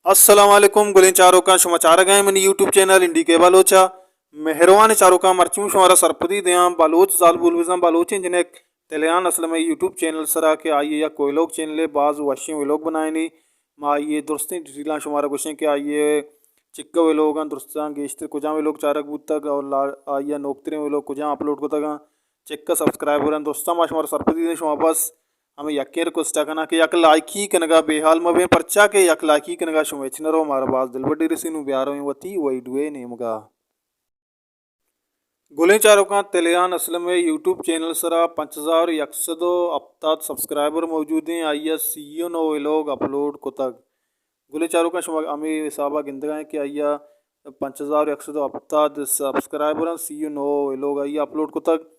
अस्सलाम वालेकुम गुलें चारों का समाचार गए मनी यूट्यूब चैनल इंडी के बालोचा मेहरवान चारों का मरचूं शुमारा सरपदी दयां बालोच जाल बुलवजम बालोचें जिन्हें तेलियान असल में यूट्यूब चैनल सरा के आइए या कोई लोग चैनल बाज वाशी वे लोग बनाए नहीं मा आइए दुरुस्तें डिटेलां शुमारा गुशें के आइए चिक्का वे लोग दुरुस्तां गेश्तर कुजां वे लोग चारक बूत तक और आइए नोकतरे वे लोग कुजां अपलोड को तक चिक्का सब्सक्राइबर दोस्ता मा शुमारा सरपदी दें शुमा बस हमें यकेर को स्टाकना के यक लाइकी कनगा बेहाल मबे परचा के यक लाइकी कनगा शुमेचनरो हमारा बाज दिल बड़ी रसीनु ब्यारो वती वही डुए नेमगा गुलें चारों का तेलियान असल में यूट्यूब चैनल सरा 5100 अब तक सब्सक्राइबर मौजूद हैं आइया सीओ नो वे लोग अपलोड को तक गुलें चारों का शुमा हमें हिसाबा गिंदगा है कि आइया 5100 अब तक सब्सक्राइबर सीओ नो वे लोग आइया अपलोड को तक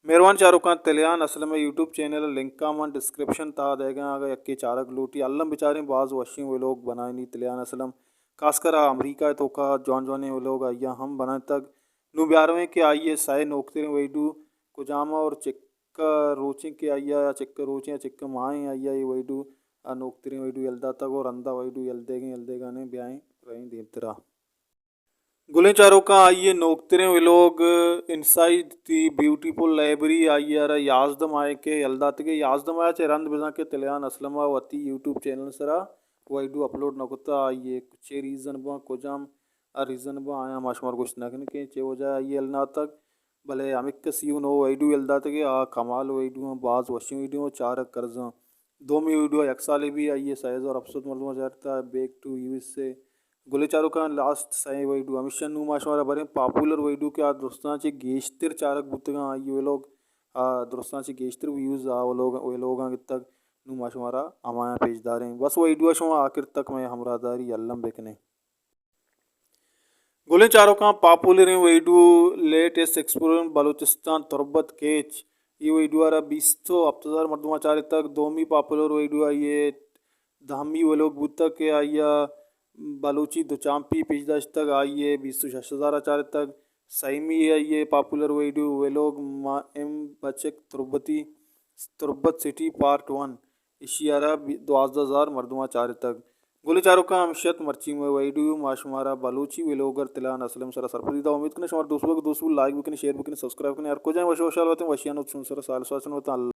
मेहरबान चारों का तेलियान असल में यूट्यूब चैनल लिंक का मन डिस्क्रिप्शन था देगा अगर यक्के चारक लूटी अल्लम बेचारे बाज वशी वे लोग बनाए नहीं तेलियान असलम खासकर अमरीका तो का जौन जौने वे लोग आइया हम बनाए तक नु ब्यारवें के आइए साए नोकते वैडू कुजामा और चिक्का रोचे के आइया चिक्का रोचे चिक्का माए आइया ये वैडू नोकते वैडू यलदा तक और अंदा वैडू यलदेगा ने ब्याएं रही देवतरा गुलें चारों का आइए नोकतरे वे लोग इनसाइड दी ब्यूटीफुल लाइब्रेरी आइए यार याजदम आए के यलदा तक याजदम आया चे रंद बिजा के तेलियान असलमा वती यूट्यूब चैनल सरा वैडू अपलोड नकुता आइए कुछ रीज़न बा कुजाम रीज़न बा आया माशमार कुछ नखन के चे हो जाए ये अलना तक भले अमिक सीयू नो वैडू एलदा तक आ कमाल वैडू बाज वशी वीडियो चार कर्जा दो में वीडियो एक साल भी आइए साइज और अफसद मरदमा जाता है बैक टू यूएस से गुले चारों का लास्ट साई वैडू अमिशन नु माशमारा बरे पॉपुलर वैडू के आ दोस्तांचे गेश्तर चारक बुतगा आइए वे लोग दोस्तांचे गेश्तर व्यूज आ वो लोग तक नु माशमारा अमाया पेजदार हैं बस वैडू शुमा आखिर तक मैं हमरादारी अल्लम बेकने गुलें चारों का पॉपुलर वैडू लेटेस्ट एक्सप्लोर बलूचिस्तान तुरबत केच ये वैडू आ बीस्तो अफ्तार मरदमा चारे तक दोमी पॉपुलर वैडू आइए धामी वो लोग बुत तक के आइया बलूची दुचाम्पी पिछदाश तक आइए 20,000 चारे तक सईमी आइए पॉपुलर वैडू वे लोग एम बचक तुरबत सिटी पार्ट 1 इशियारा 12,000 मरदमा चारे तक गोले चारों का अमशत मर्ची में वैडू माशुमारा बलूची वे लोग तिलान असलम सरा सरपरीदा उम्मीद करें शुमार दोस्तों को दोस्तों लाइक भी करें शेयर भी करें सब्सक्राइब करें यार को जाए वशोशाल होते हैं वशियान सरा साल स्वासन होता